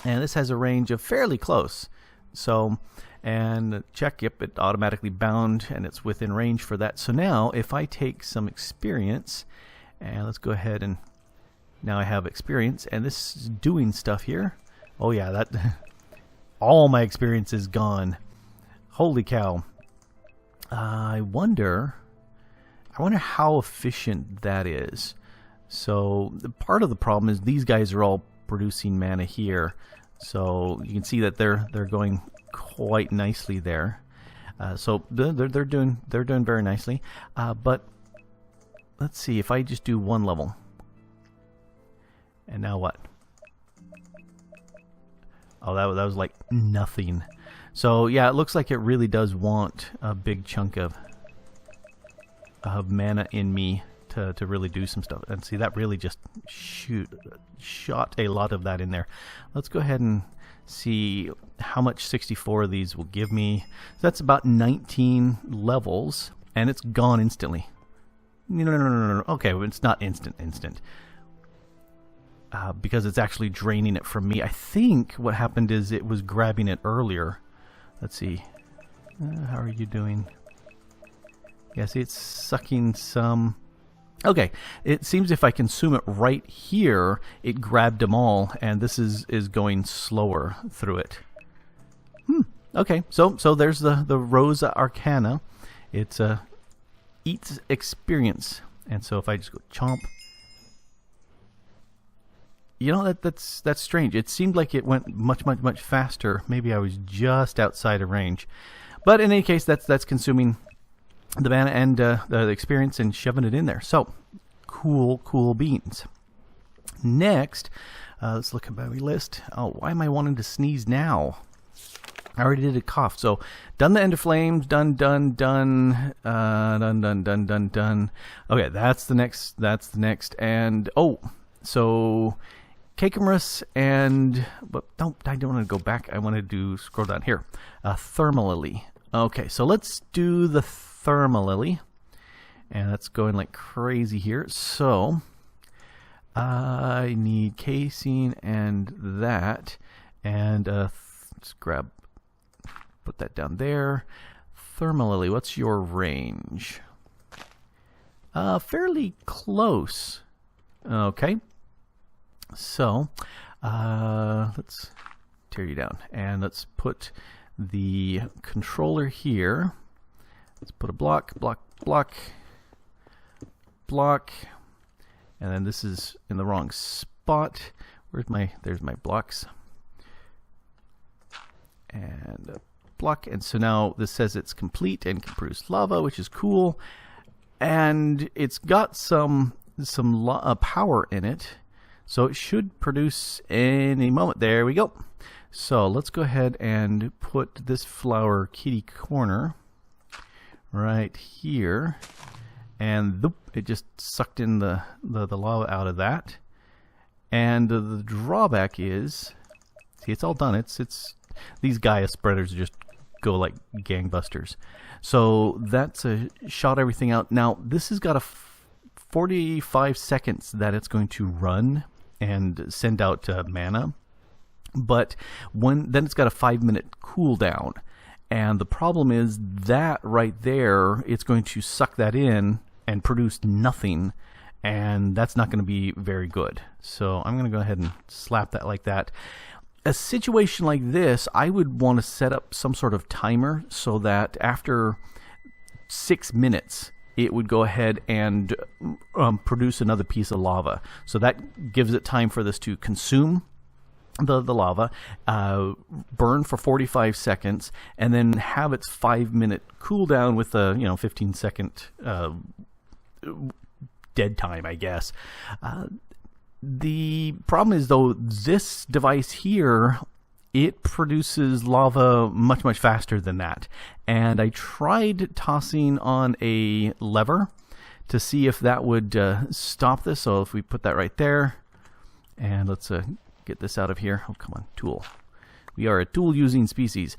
and this has a range of fairly close. So, and check, yep, it automatically bound, and it's within range for that. So now, if I take some experience, and let's go ahead and now I have experience, and this is doing stuff here. Oh yeah, that all my experience is gone. Holy cow. I wonder how efficient that is. So part of the problem is these guys are all producing mana here. So you can see that they're going quite nicely there. So they're doing very nicely. But let's see if I just do 1 level. And now what? Oh, that was like nothing. So yeah, it looks like it really does want a big chunk of mana in me to really do some stuff. And see, that really just shot a lot of that in there. Let's go ahead and see how much 64 of these will give me. That's about 19 levels, and it's gone instantly. No. Okay, well, it's not instant. Because it's actually draining it from me. I think what happened is it was grabbing it earlier. Let's see. How are you doing? Yeah, see, it's sucking some. Okay, it seems if I consume it right here, it grabbed them all, and this is going slower through it. Okay, so there's the Rosa Arcana. It's eats experience, and so if I just go chomp, you know, that's strange. It seemed like it went much faster. Maybe I was just outside of range, but in any case, that's consuming the mana and the experience and shoving it in there. So cool beans. Next, let's look at my list. Oh, why am I wanting to sneeze now? I already did a cough. So done the End of Flames. Done. Okay, that's the next. And so Cakemarus and I don't want to go back. I want to do scroll down here. Thermalily. Okay, so let's do the Thermalily, and that's going like crazy here. So I need casing and that, and let's put that down there. Thermalily, what's your range? Fairly close. Okay. So, let's tear you down, and let's put the controller here. Let's put a block, and then this is in the wrong spot. There's my blocks, and a block, and so now this says it's complete and can produce lava, which is cool, and it's got some power in it. So it should produce any moment. There we go. So let's go ahead and put this flower kitty corner right here. And it just sucked in the lava out of that. And the drawback is, see, it's all done. It's these Gaia spreaders just go like gangbusters. So that's shot everything out. Now this has got a 45 seconds that it's going to run and send out mana, but then it's got a 5-minute cooldown, and the problem is that right there, it's going to suck that in and produce nothing, and that's not going to be very good. So I'm going to go ahead and slap that like that. A situation like this, I would want to set up some sort of timer so that after 6 minutes it would go ahead and produce another piece of lava. So that gives it time for this to consume the lava, burn for 45 seconds, and then have its 5-minute cooldown with a 15-second dead time, I guess. The problem is, though, this device here, it produces lava much faster than that. And I tried tossing on a lever to see if that would stop this. So if we put that right there, and let's get this out of here. Oh, come on, tool. We are a tool-using species.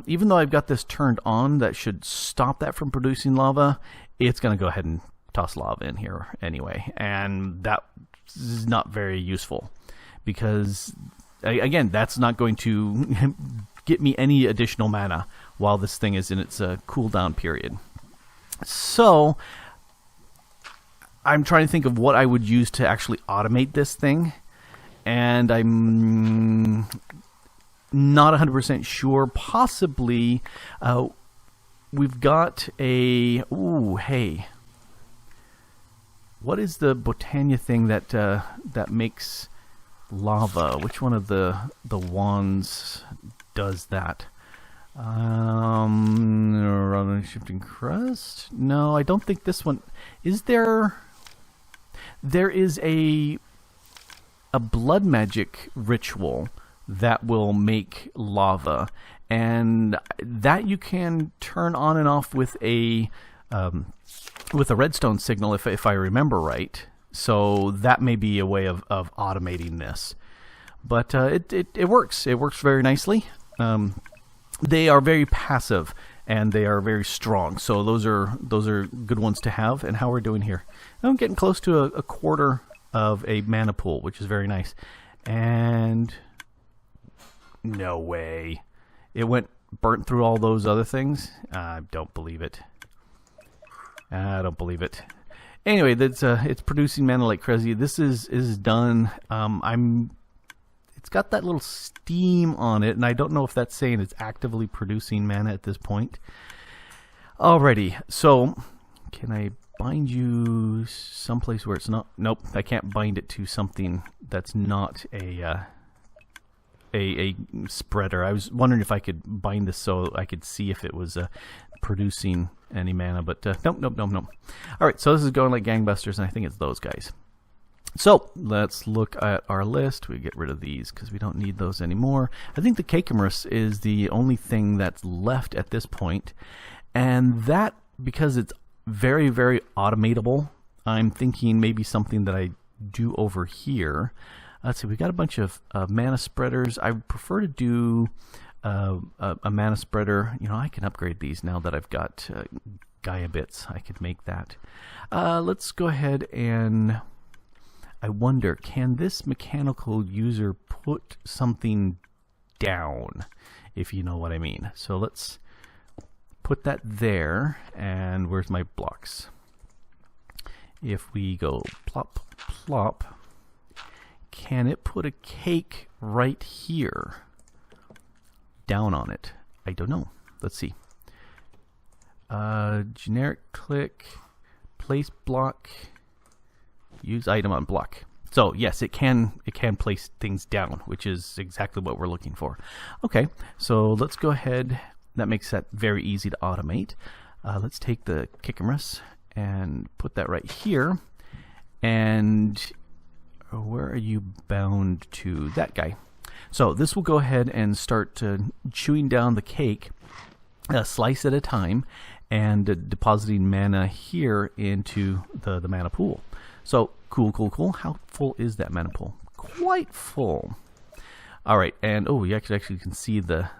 Even though I've got this turned on, that should stop that from producing lava. It's going to go ahead and toss lava in here anyway. And that is not very useful, because again, that's not going to get me any additional mana while this thing is in its cooldown period. So I'm trying to think of what I would use to actually automate this thing, and I'm not 100% sure. Possibly we've got a... Ooh, hey. What is the Botania thing that makes lava? Which one of the wands does that? Shifting crust? No, I don't think this one. Is there? There is a blood magic ritual that will make lava, and that you can turn on and off with a with a redstone signal, if I remember right. So that may be a way of automating this. But it works. It works very nicely. They are very passive and they are very strong. So those are good ones to have. And how we're doing here, I'm getting close to a quarter of a mana pool, which is very nice. And no way, it burnt through all those other things. I don't believe it. I don't believe it. Anyway, that's it's producing mana like crazy. This is done. It's got that little steam on it, and I don't know if that's saying it's actively producing mana at this point. Alrighty, so can I bind you someplace where it's not? Nope, I can't bind it to something that's not a spreader. I was wondering if I could bind this so I could see if it was producing any mana, but nope. Alright, so this is going like gangbusters, and I think it's those guys. So let's look at our list. We get rid of these because we don't need those anymore. I think the Cakemerus is the only thing that's left at this point, and that, because it's very, very automatable, I'm thinking maybe something that I do over here. Let's see, we got a bunch of mana spreaders. I would prefer to do a mana spreader. You know, I can upgrade these now that I've got Gaia bits. I could make that. Let's go ahead and I wonder, can this mechanical user put something down, if you know what I mean? So let's put that there, and where's my blocks? If we go plop, plop, can it put a cake right here down on it? I don't know. Let's see. Generic click, place block, use item on block. So yes, it can place things down, which is exactly what we're looking for. Okay, so let's go ahead. That makes that very easy to automate. Let's take the Cakemerus and put that right here. And where are you bound to? That guy. So this will go ahead and start chewing down the cake, a slice at a time, and depositing mana here into the mana pool. So cool. How full is that mana pool? Quite full. All right, and oh, you actually can see the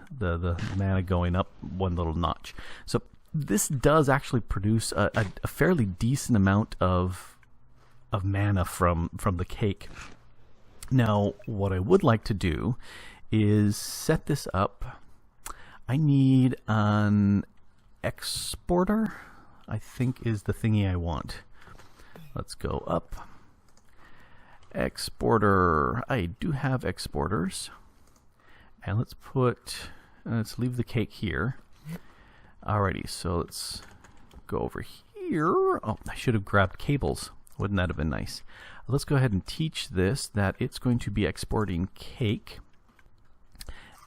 mana going up one little notch. So this does actually produce a fairly decent amount of mana from the cake. Now, what I would like to do is set this up. I need an exporter, I think is the thingy I want. Let's go up. Exporter. I do have exporters. And let's leave the cake here. Alrighty, so let's go over here. Oh, I should have grabbed cables. Wouldn't that have been nice? Let's go ahead and teach this that it's going to be exporting cake.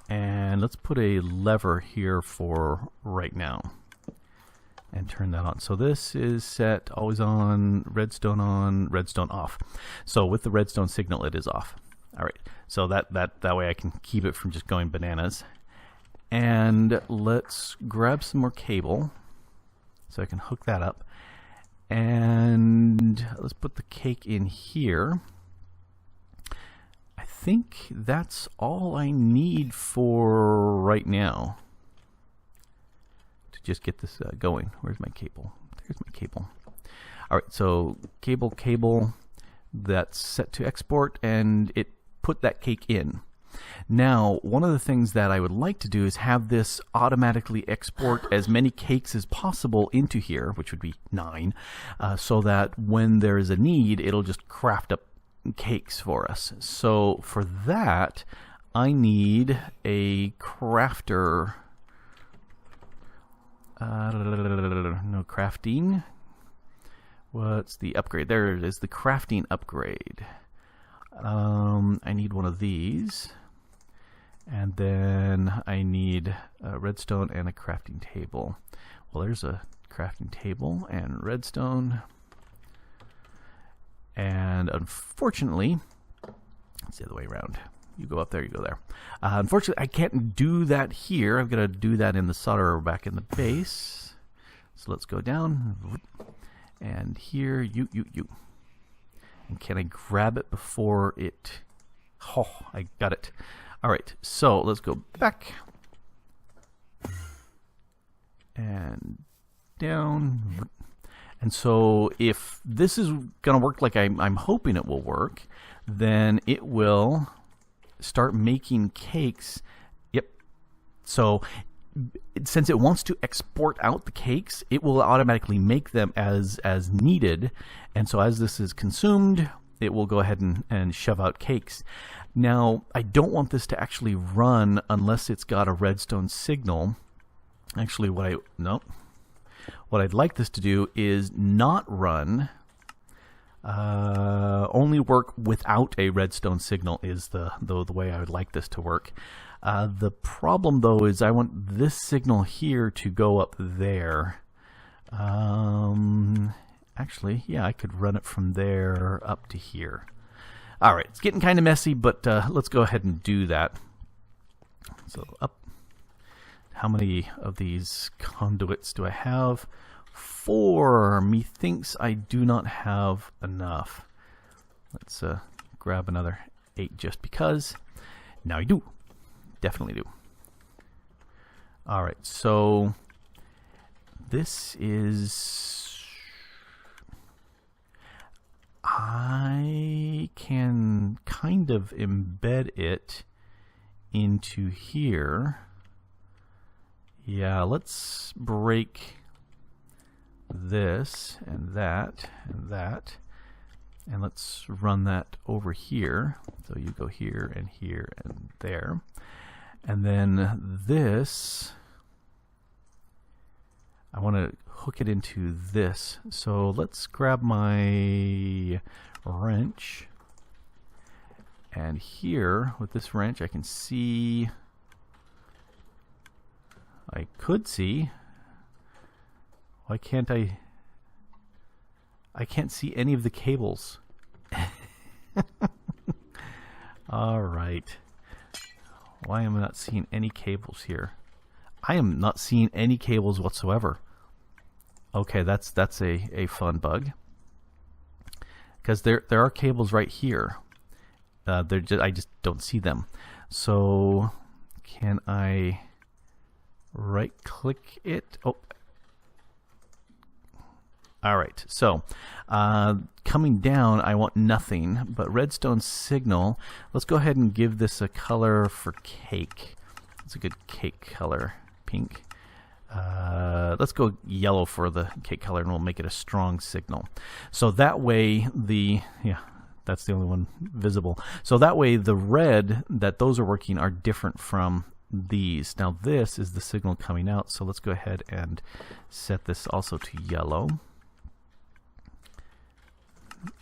And let's put a lever here for right now. And turn that on. So this is set always on, redstone off. So with the redstone signal, it is off. All right. So that way I can keep it from just going bananas. And let's grab some more cable so I can hook that up. And let's put the cake in here. I think that's all I need for right now. Just get this going. Where's my cable? There's my cable. All right, so cable, that's set to export, and it put that cake in. Now, one of the things that I would like to do is have this automatically export as many cakes as possible into here, which would be 9, so that when there is a need, it'll just craft up cakes for us. So for that, I need a crafter. No crafting. What's the upgrade? There it is, the crafting upgrade. I need one of these. And then I need a redstone and a crafting table. Well, there's a crafting table and redstone. And unfortunately, it's the other way around. You go up there, you go there. Unfortunately, I can't do that here. I've got to do that in the solderer back in the base. So let's go down. And here, you. And can I grab it before it... Oh, I got it. All right, so let's go back. And down. And so if this is going to work like I'm hoping it will work, then it will start making cakes. Yep. So since it wants to export out the cakes, it will automatically make them as needed. And so as this is consumed, it will go ahead and shove out cakes. Now, I don't want this to actually run unless it's got a redstone signal. Actually, what I'd like this to do is not run. Only work without a redstone signal is the way I would like this to work. The problem, though, is I want this signal here to go up there. Actually, yeah, I could run it from there up to here. All right, it's getting kind of messy, but let's go ahead and do that. So up. How many of these conduits do I have? 4. Methinks I do not have enough. Let's grab another 8 just because. Now I do. Definitely do. All right, so this is... I can kind of embed it into here. Yeah, let's break this and that and that, and let's run that over here. So you go here and there, and then this, I want to hook it into this. So let's grab my wrench, and here with this wrench I can see, I could see. Why can't I? I can't see any of the cables. All right. Why am I not seeing any cables here? I am not seeing any cables whatsoever. Okay, that's a fun bug. Because there are cables right here. I just don't see them. So can I right click it? Oh. All right, so coming down, I want nothing but redstone signal. Let's go ahead and give this a color for cake. It's a good cake color, pink. Let's go yellow for the cake color, and we'll make it a strong signal. So that way that's the only one visible. So that way the red that those are working are different from these. Now this is the signal coming out, so let's go ahead and set this also to yellow.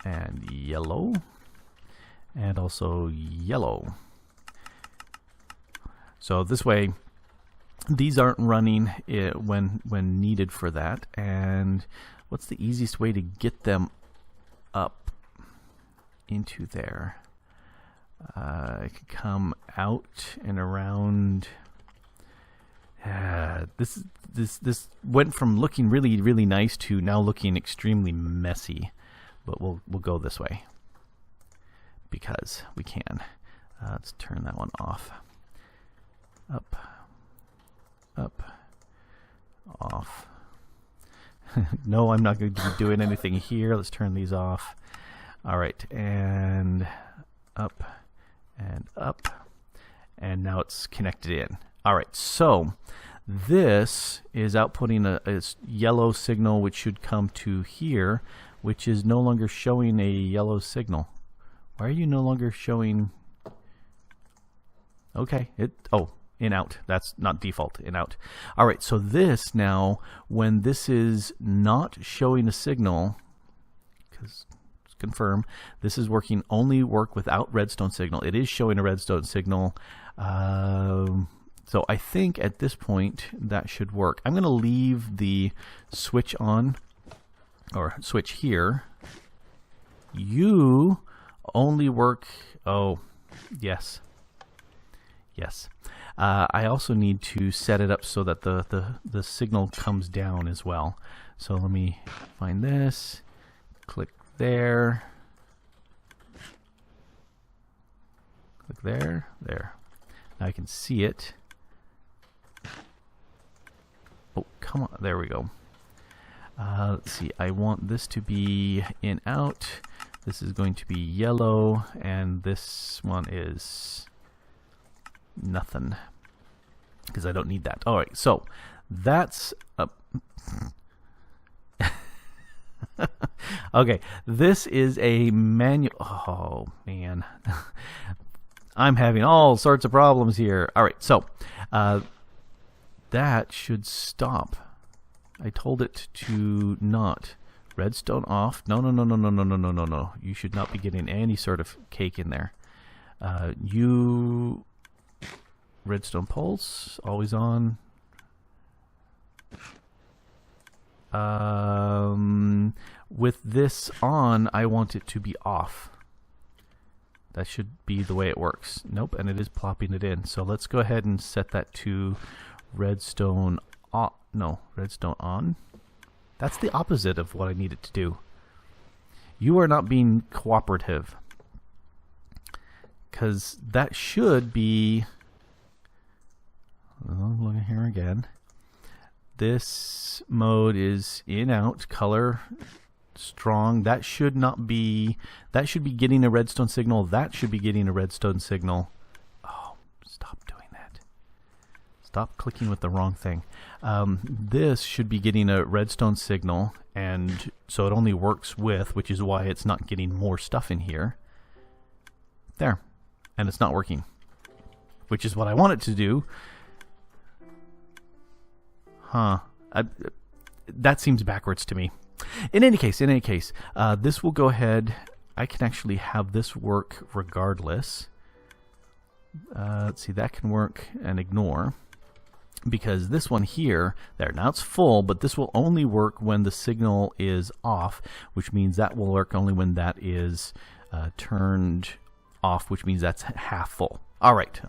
And yellow. And also yellow. So this way these aren't running when needed for that. And what's the easiest way to get them up into there? I could come out and around. This went from looking really, really nice to now looking extremely messy. But we'll go this way because we can. Let's turn that one off. Up, up, off. No, I'm not going to be doing anything here. Let's turn these off. All right, and up, and up, and now it's connected in. All right, so this is outputting a yellow signal, which should come to here, which is no longer showing a yellow signal. Why are you no longer showing? Okay, in out. That's not default, in out. All right, so this now, when this is not showing a signal, because confirm, this is working, only work without redstone signal. It is showing a redstone signal. So I think at this point that should work. I'm going to leave the switch on, or switch here. You only work, oh, yes. Yes. I also need to set it up so that the signal comes down as well. So let me find this, click there, click there, there. Now I can see it. Oh, come on, there we go. Let's see, I want this to be in out. This is going to be yellow, and this one is nothing, because I don't need that. All right, so that's up. Okay, this is a manual. Oh man, I'm having all sorts of problems here. All right, so that should stop. I told it to not. Redstone off. No, no, no, no, no, no, no, no, no, no. You should not be getting any sort of cake in there. Redstone pulse, always on. With this on, I want it to be off. That should be the way it works. Nope, and it is plopping it in. So let's go ahead and set that to redstone off. No, redstone on. That's the opposite of what I need it to do. You are not being cooperative. Because that should be... Look here again. This mode is in, out, color, strong. That should not be... That should be getting a redstone signal. That should be getting a redstone signal. Oh, stop doing that. Stop clicking with the wrong thing. This should be getting a redstone signal, and so it only works with, which is why it's not getting more stuff in here. There. And it's not working, which is what I want it to do. Huh. That seems backwards to me. In any case, this will go ahead. I can actually have this work regardless. Let's see, that can work and ignore. Because this one here, there, now it's full, but this will only work when the signal is off, which means that will work only when that is turned off, which means that's half full. All right.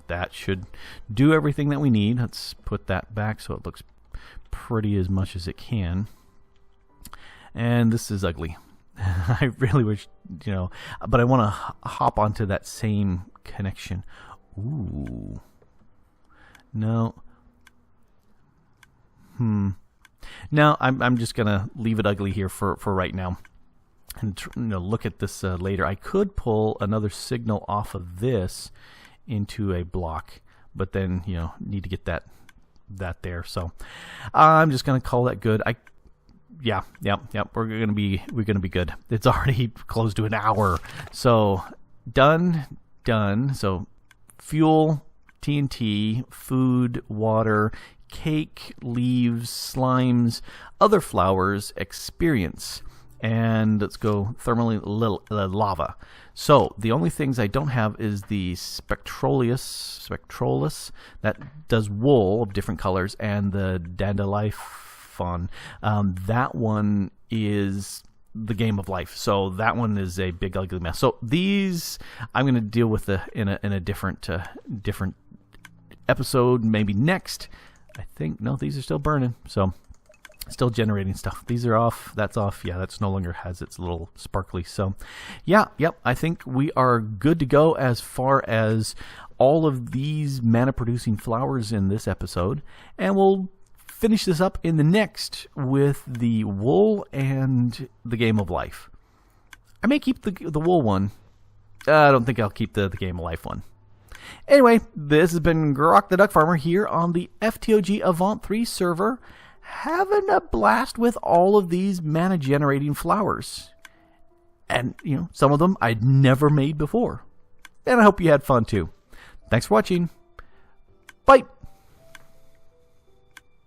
That should do everything that we need. Let's put that back so it looks pretty as much as it can. And this is ugly. I really wish, but I want to hop onto that same connection. Ooh. No. No, I'm just gonna leave it ugly here for right now, and look at this later. I could pull another signal off of this into a block, but then need to get that there. So I'm just gonna call that good. Yeah. We're gonna be good. It's already close to an hour. So done. So fuel, TNT, food, water, cake, leaves, slimes, other flowers, experience, and let's go thermally lava. So the only things I don't have is the spectrolis that does wool of different colors, and the dandelion. That one is the game of life. So that one is a big ugly mess. So these I'm going to deal with in a different episode, maybe next. I think no, these are still burning, so still generating stuff. These are off. That's off. Yeah, that's no longer has its little sparkly. So yeah, yep. I think we are good to go as far as all of these mana producing flowers in this episode, and we'll finish this up in the next with the wool and the game of life. I may keep the wool one. I don't think I'll keep the game of life one. Anyway, this has been Grok the DuckFarmer here on the FTOG Avant3 server, having a blast with all of these mana generating flowers. And, some of them I'd never made before. And I hope you had fun too. Thanks for watching. Bye.